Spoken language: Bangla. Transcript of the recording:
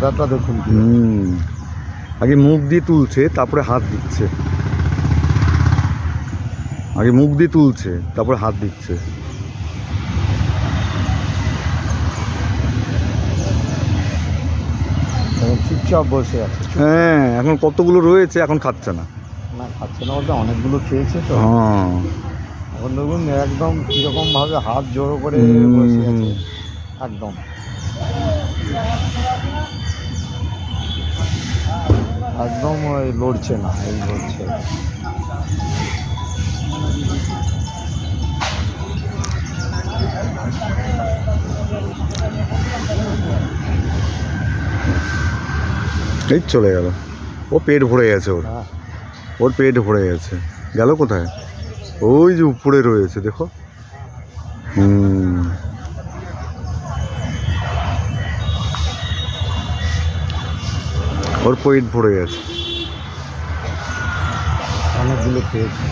কায়দাটা দেখুন। আগে মুখ দিয়ে তুলছে, তারপরে হাত দিচ্ছে। আগে মুখ দিয়ে তুলছে, তারপরে হাত দিচ্ছে। চুপচাপ বসে আছে। হ্যাঁ, এখন কতগুলো রয়েছে, এখন খাচ্ছে না। না, খাচ্ছে না বলতে অনেকগুলো খেয়েছে তো। হ্যাঁ, এখন দেখুন একদম কীরকম ভাবে হাত জোড়ো করে বসে আছে একদম। একদম ওই লড়ছে না, এই লড়ছে। এই চলে গেল। ও পেট ভরে গেছে ওর। হ্যাঁ, ওর পেট ভরে গেছে। গেল কোথায়? ওই যে উপরে রয়েছে, দেখো। ওর পেট ভরে গেছে। অনেকগুলো খেয়েছে।